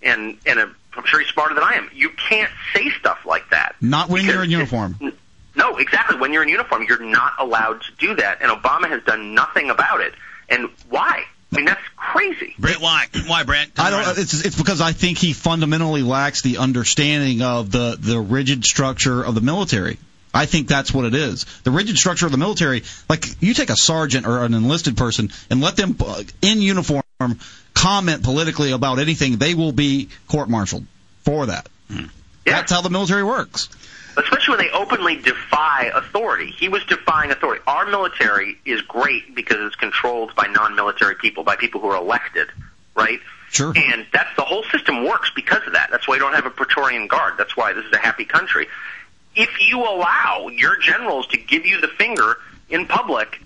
and I'm sure he's smarter than I am. You can't say stuff like that. Not when you're in uniform. No, exactly. When you're in uniform, you're not allowed to do that, and Obama has done nothing about it. And why? I mean, that's crazy. Brent, why? Why, Brent? It's because I think he fundamentally lacks the understanding of the rigid structure of the military. I think that's what it is. The rigid structure of the military, like you take a sergeant or an enlisted person and let them in uniform comment politically about anything, they will be court-martialed for that. Yeah. That's how the military works. Especially when they openly defy authority. He was defying authority. Our military is great because it's controlled by non-military people, by people who are elected, right? Sure. And that's the whole system works because of that. That's why you don't have a Praetorian Guard. That's why this is a happy country. If you allow your generals to give you the finger in public,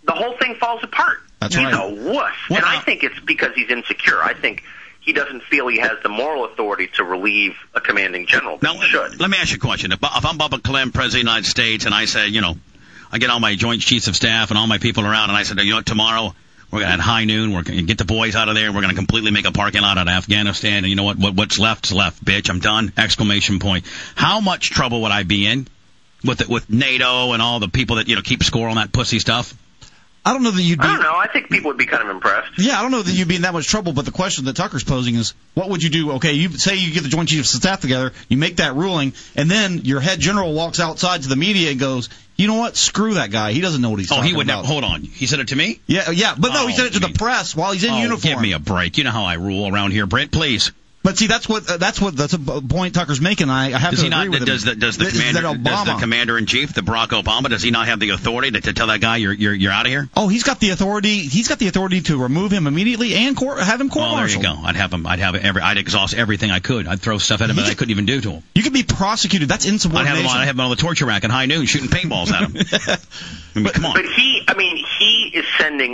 the whole thing falls apart. That's He's right. a wuss. And I think it's because he's insecure. I think he doesn't feel he has the moral authority to relieve a commanding general. Now, he should. Let me ask you a question. If I'm Bubba Clem, President of the United States, and I say, I get all my Joint Chiefs of Staff and all my people around, and I said, tomorrow we're going to, at high noon, we're going to get the boys out of there, we're going to completely make a parking lot out of Afghanistan, and you know what? What's left's left, bitch. I'm done! ! How much trouble would I be in with NATO and all the people that keep score on that pussy stuff? I don't know that you'd be... I don't know. I think people would be kind of impressed. Yeah, I don't know that you'd be in that much trouble, but the question that Tucker's posing is, what would you do? Okay, you say you get the Joint Chiefs of Staff together, you make that ruling, and then your head general walks outside to the media and goes, you know what? Screw that guy. He doesn't know what he's talking about. Oh, he would never... Hold on. He said it to me? Yeah, but no, he said it to the press while he's in uniform. Give me a break. You know how I rule around here, Brent, please. But see, that's a point Tucker's making. I have to agree with him. Does the commander in chief, the Barack Obama, does he not have the authority to tell that guy you're out of here? Oh, he's got the authority. He's got the authority to remove him immediately and have him court-martialed. There you go. I'd exhaust everything I could. I'd throw stuff at him that I couldn't even do to him. You could be prosecuted. That's insubordination. I'd have him on the torture rack at high noon shooting paintballs at him. Come on. But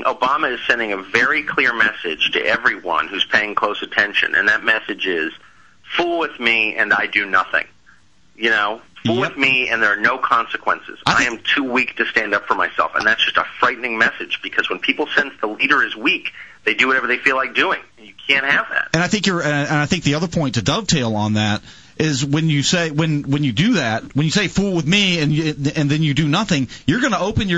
Obama is sending a very clear message to everyone who's paying close attention, and that message is, fool with me and I do nothing. Fool with me and there are no consequences. I am too weak to stand up for myself, and that's just a frightening message, because when people sense the leader is weak, they do whatever they feel like doing. You can't have that. And I think the other point to dovetail on that is when you say when you do that, when you say fool with me and then you do nothing, you're going to open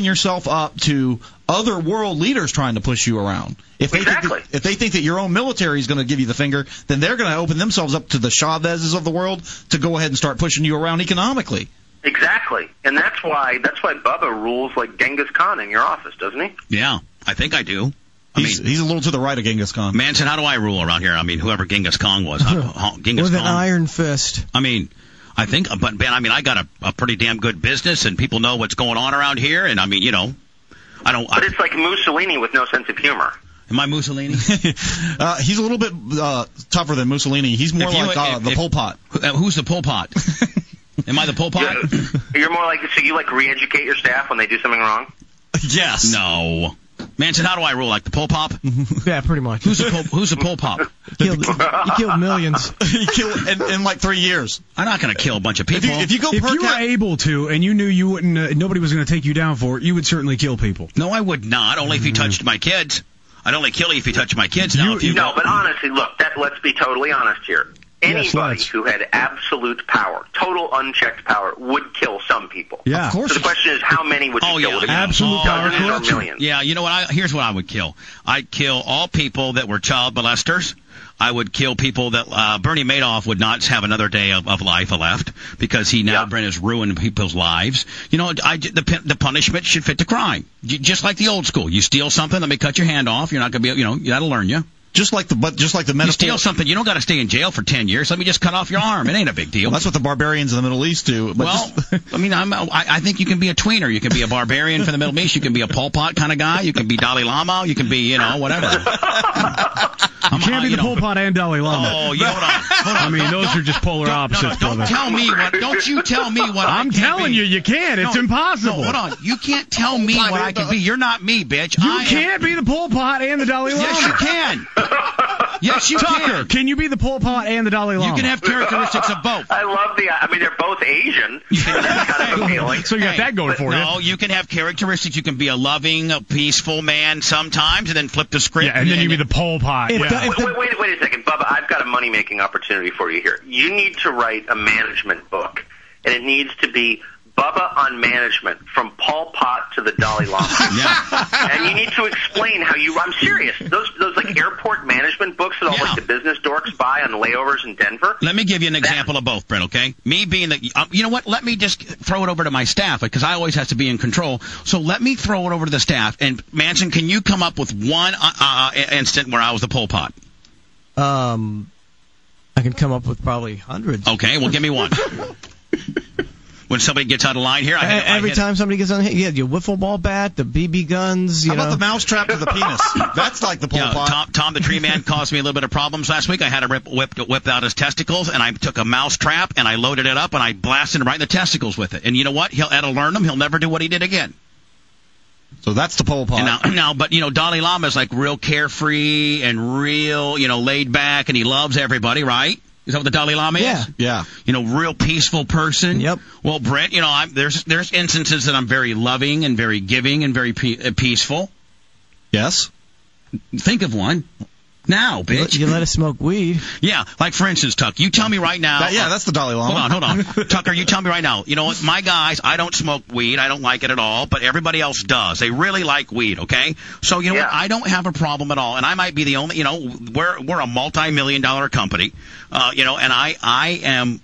yourself up to other world leaders trying to push you around. If they think that your own military is going to give you the finger, then they're going to open themselves up to the Chavezes of the world to go ahead and start pushing you around economically. Exactly, and that's why Bubba rules like Genghis Khan in your office, doesn't he? Yeah, I think I do. He's a little to the right of Genghis Khan. Manson, how do I rule around here? I mean, whoever Genghis Khan was. With an iron fist. I mean, I think, but Ben, I got a pretty damn good business, and people know what's going on around here, and I mean, I don't... But it's like Mussolini with no sense of humor. Am I Mussolini? He's a little bit tougher than Mussolini. He's more the Pol Pot. Who's the Pol Pot? Am I the Pol Pot? You're more like, so you re-educate your staff when they do something wrong? Yes. No. Manson, how do I rule? Like the Pol Pop? Yeah, pretty much. Who's the Pol Pop? He killed millions. He killed in like 3 years. I'm not going to kill a bunch of people. If you were able to, and you knew you wouldn't, nobody was going to take you down for it, you would certainly kill people. No, I would not. Only if you touched my kids. I'd only kill you if you touched my kids. But honestly, look, let's be totally honest here. Anybody who had absolute power, total unchecked power, would kill some people. Yeah, of course. So the question is, how many would you kill? Would it be absolute dozens or millions? Yeah, you know what? Here's what I would kill. I'd kill all people that were child molesters. I would kill people that Bernie Madoff would not have another day of life left, because he now has ruined people's lives. The punishment should fit the crime. Just like the old school. You steal something, let me cut your hand off. You're not going to be, that'll learn you. Just like the metaphor. You steal something, you don't got to stay in jail for 10 years. Let me just cut off your arm. It ain't a big deal. Well, that's what the barbarians in the Middle East do. But I think you can be a tweener. You can be a barbarian from the Middle East. You can be a Pol Pot kind of guy. You can be Dalai Lama. You can be, whatever. You can't be the Pol Pot and Dalai Lama. Oh, hold on. I mean, those are just polar opposites. Don't you tell me what I'm telling you, you can't. It's impossible. No, hold on. You can't tell me what I can be. You're not me, bitch. You can't be the Pol Pot and the Dalai Lama. Yes, you can. Yes, you Tucker, can you be the Pol Pot and the Dalai Lama? You can have characteristics of both. I love they're both Asian. That's kind of appealing. So you got that going for you. No, you can have characteristics. You can be a loving, a peaceful man sometimes, and then flip the script. Yeah, and then you be the Pol Pot. Wait a second, Bubba. I've got a money-making opportunity for you here. You need to write a management book, and it needs to be Bubba on management, from Pol Pot to the Dalai Lama. Yeah. And you need to explain how you. I'm serious. Those like airport management books that all like the business dorks buy on layovers in Denver. Let me give you an example of both, Brent. Okay, me being the. You know what? Let me just throw it over to my staff because I always have to be in control. So let me throw it over to the staff. And Manson, can you come up with one instant where I was the Pol Pot? I can come up with probably hundreds. Okay, well, give me one. When somebody gets out of line here, every time somebody gets on, your wiffle ball bat, the BB guns. How about the mousetrap to the penis? That's like the Pol Pot. Tom the Tree Man caused me a little bit of problems last week. I had to whip out his testicles, and I took a mousetrap and I loaded it up and I blasted him right in the testicles with it. And you know what? That'll learn him. He'll never do what he did again. So that's the Pol Pot. But Dalai Lama is like real carefree and real, laid back, and he loves everybody, right? Is that what the Dalai Lama is? Yeah. Real peaceful person. Yep. Well, Brent, there's instances that I'm very loving and very giving and very peaceful. Yes. Think of one. Now, bitch. You let us smoke weed. Yeah, like for instance, Tuck, you tell me right now. That's the Dalai Lama. Hold on. Tucker, you tell me right now. You know what? My guys, I don't smoke weed. I don't like it at all, but everybody else does. They really like weed, okay? So, you know what? I don't have a problem at all, and I might be the only, we're a multi-million-dollar company, and I am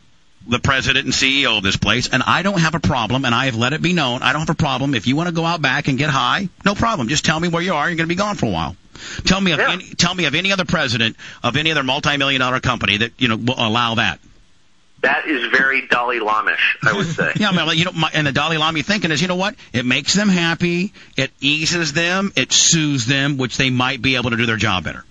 the president and CEO of this place, and I don't have a problem, and I have let it be known, I don't have a problem. If you want to go out back and get high, no problem. Just tell me where you are. You're going to be gone for a while. Tell me of any other president of any other multi-million-dollar company that will allow that. That is very Dalai Lamish, I would say. Yeah, and the Dalai Lama thinking is, you know what? It makes them happy. It eases them. It soothes them, which they might be able to do their job better.